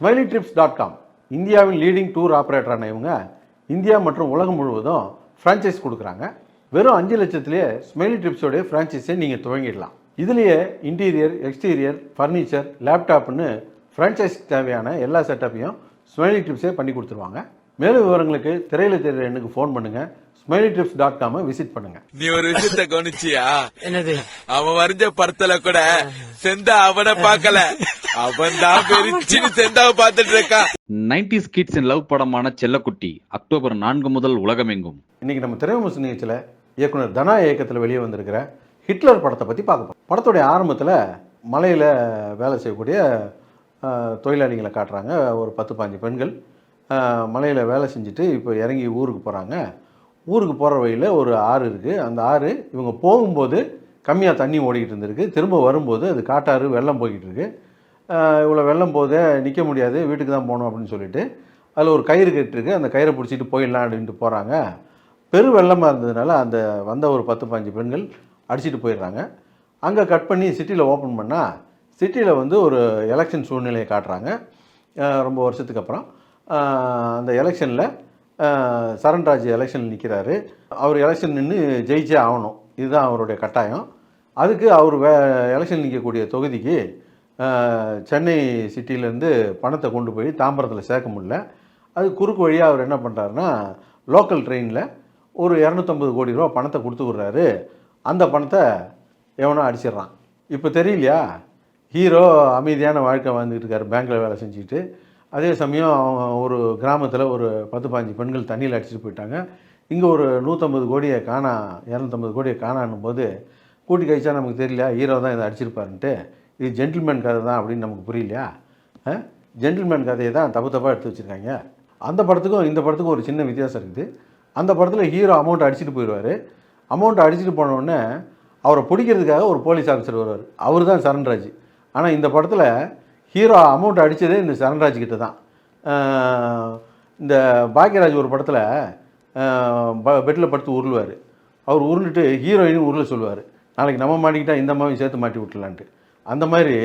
SmileyTrips.com இந்தியாவின் leading tour ஆப்ரேட்டரான இவங்க India மற்றும் உலகம் முழுவதும் ஃப்ரான்ச்சைஸ் கொடுக்குறாங்க. வெறும் 5 லட்சத்திலேயே ஸ்மைலி ட்ரிப்ஸோடைய ஃப்ரான்ச்சைஸை நீங்கள் துவங்கிடலாம். இதுலேயே இன்டீரியர், எக்ஸ்டீரியர், ஃபர்னிச்சர், லேப்டாப்னு ஃப்ரான்ச்சைஸ்க்கு தேவையான எல்லா செட்டப்பையும் ஸ்மைலி ட்ரிப்ஸே பண்ணி கொடுத்துருவாங்க. மேலும் விவரங்களுக்கு திரையில் தெரிகிற எண்ணுக்கு ஃபோன் பண்ணுங்கள். SmileyTrips.com விசிட் பண்ணுங்க. நீ ஒரு விஷயத்த கவனிச்சியா? என்னது? அவன் வரைஞ்ச படத்துல கூட செந்தா அவனை பார்க்கல, அவன் தான் பெருச்சின்னு செந்தாவை பார்த்துட்டு இருக்கான். 90s கிட்ஸ் இன் லவ் படமான செல்லக்குட்டி அக்டோபர் 4 முதல் உலகமெங்கும். இன்னைக்கு நம்ம திரைவிமர்சன நிகழ்ச்சியில் இயக்குனர் தனா இயக்கத்தில் வெளியே வந்திருக்கிற ஹிட்லர் படத்தை பற்றி பார்க்க போகிறோம். படத்துடைய ஆரம்பத்தில் மலையில் வேலை செய்யக்கூடிய தொழிலாளிகளை காட்டுறாங்க. ஒரு 10-15 பெண்கள் மலையில் வேலை செஞ்சுட்டு இப்போ இறங்கி ஊருக்கு போகிறாங்க. ஊருக்கு போகிற வழியில் ஒரு ஆறு இருக்குது. அந்த ஆறு இவங்க போகும்போது கம்மியாக தண்ணி ஓடிக்கிட்டு இருந்திருக்கு. திரும்ப வரும்போது அது காட்டாறு, வெள்ளம் போய்கிட்டு இருக்கு. இவ்வளோ வெள்ளம் போதே நிற்க முடியாது, வீட்டுக்கு தான் போகணும் அப்படின்னு சொல்லிட்டு அதில் ஒரு கயிறு கட்டிருக்கு. அந்த கயிறை பிடிச்சிட்டு போயிடலாம் அப்படின்ட்டு போகிறாங்க. பெரு வெள்ளமாக இருந்ததுனால அந்த வந்த ஒரு 10-15 பெண்கள் அடிச்சுட்டு போயிடுறாங்க. அங்கே கட் பண்ணி சிட்டியில் ஓப்பன் பண்ணால் சிட்டியில் வந்து ஒரு எலெக்ஷன் சூழ்நிலையை காட்டுறாங்க. ரொம்ப வருஷத்துக்கு அப்புறம் அந்த எலெக்ஷனில் சரண்ராஜ் எலெக்ஷனில் நிற்கிறாரு. அவர் எலெக்ஷன் நின்று ஜெயிச்சே ஆகணும், இதுதான் அவருடைய கட்டாயம். அதுக்கு அவர் எலெக்ஷன் நிற்கக்கூடிய தொகுதிக்கு சென்னை சிட்டியிலேருந்து பணத்தை கொண்டு போய் தாம்பரத்தில் சேர்க்க முடியல. அது குறுக்கு வழியாக அவர் என்ன பண்ணுறாருன்னா லோக்கல் ட்ரெயினில் ஒரு 250 கோடி ரூபா பணத்தை கொடுத்து விட்றாரு. அந்த பணத்தை எவனோ அடிச்சிடுறான். இப்போ தெரியலையா, ஹீரோ அமைதியான வாழ்க்கை வாழ்ந்துக்கிட்டு இருக்கார் பேங்க்கில் வேலை செஞ்சுக்கிட்டு. அதே சமயம் ஒரு கிராமத்தில் ஒரு 10-15 பெண்கள் தண்ணியில் அடிச்சுட்டு போயிட்டாங்க. இங்கே ஒரு 150 கோடியை காணா, 250 கோடியை காணான்னும் போது கூட்டி கழிச்சா நமக்கு தெரியலையா ஹீரோ தான் இதை அடிச்சிருப்பாருன்ட்டு. இது ஜென்டில்மேன் கதை தான் அப்படின்னு நமக்கு புரியலையா? ஜென்டில்மேன் கதையை தான் தப்பாக எடுத்து வச்சுருக்காங்க. அந்த படத்துக்கும் இந்த படத்துக்கும் ஒரு சின்ன வித்தியாசம் இருக்குது. அந்த படத்தில் ஹீரோ அமௌண்ட் அடிச்சுட்டு போயிடுவார். அமௌண்ட்டை அடிச்சுட்டு போனோடனே அவரை பிடிக்கிறதுக்காக ஒரு போலீஸ் ஆஃபீஸர் வருவார். அவர் தான் சரண்ராஜ். ஆனால் இந்த படத்தில் ஹீரோ அமௌண்ட் அடித்ததே இந்த சரண்ராஜ் கிட்ட தான். இந்த பாக்யராஜ் ஒரு படத்தில் பெட்டில் படுத்து உருளுவார். அவர் உருண்டுட்டு ஹீரோயினும் உருள சொல்லுவார், நாளைக்கு நம்ம மாட்டிக்கிட்டா இந்த மாதிரி சேர்த்து மாட்டி விட்டுலான்ட்டு. அந்த மாதிரி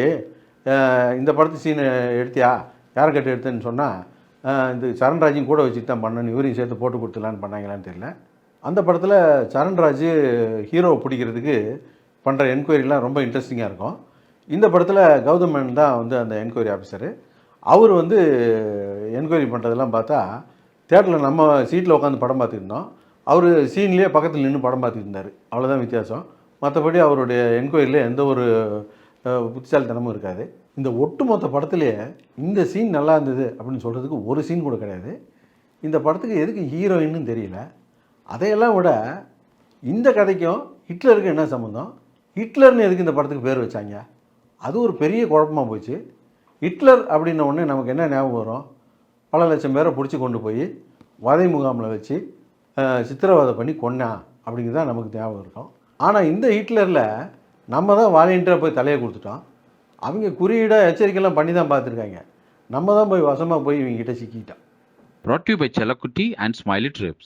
இந்த படத்து சீனை எடுத்தியா, யாரை கட்டு எடுத்தேன்னு சொன்னால் இந்த சரண்ராஜையும் கூட வச்சுட்டு தான் பண்ணணும், இவரையும் சேர்த்து போட்டு கொடுத்துலான்னு பண்ணாங்களான்னு தெரியல. அந்த படத்தில் சரண்ராஜ் ஹீரோவை பிடிக்கிறதுக்கு பண்ணுற என்கொயரிலாம் ரொம்ப இன்ட்ரெஸ்டிங்காக இருக்கும். இந்த படத்தில் கௌதம் மேனன் தான் வந்து அந்த என்கொயரி ஆஃபீஸரு. அவர் வந்து என்கொயரி பண்ணுறதெல்லாம் பார்த்தா தேட்டரில் நம்ம சீட்டில் உட்காந்து படம் பார்த்துருந்தோம், அவர் சீன்லேயே பக்கத்தில் நின்று படம் பார்த்துட்டு இருந்தார். அவ்வளோதான் வித்தியாசம். மற்றபடி அவருடைய என்கொயரியில் எந்த ஒரு புத்திசாலித்தனமும் இருக்காது. இந்த ஒட்டுமொத்த படத்துலேயே இந்த சீன் நல்லா இருந்தது அப்படின்னு சொல்கிறதுக்கு ஒரு சீன் கூட கிடையாது. இந்த படத்துக்கு எதுக்கு ஹீரோயின்னு தெரியல. அதையெல்லாம் விட இந்த கதைக்கும் ஹிட்லருக்கு என்ன சம்மந்தம், ஹிட்லர்னு எதுக்கு இந்த படத்துக்கு பேர் வச்சாங்க, அது ஒரு பெரிய குழப்பமாக போச்சு. ஹிட்லர் அப்படின்ன உடனே நமக்கு என்ன ஞாபகம் வரும், பல லட்சம் பேரை பிடிச்சி கொண்டு போய் வதை முகாமில் வச்சு சித்திரவதை பண்ணி கொன்னா அப்படிங்கிறது தான் நமக்கு ஞாபகம் இருக்கும். ஆனால் இந்த ஹிட்லரில் நம்ம தான் வாலண்டியராக போய் தலையை கொடுத்துட்டோம். அவங்க குறியீடாக எச்சரிக்கைலாம் பண்ணி தான் பார்த்துருக்காங்க. நம்ம தான் போய் வசமாக போய் இவங்ககிட்ட சிக்கிட்டோம். Brought to you by செல்லக்குட்டி and Smiley Trips.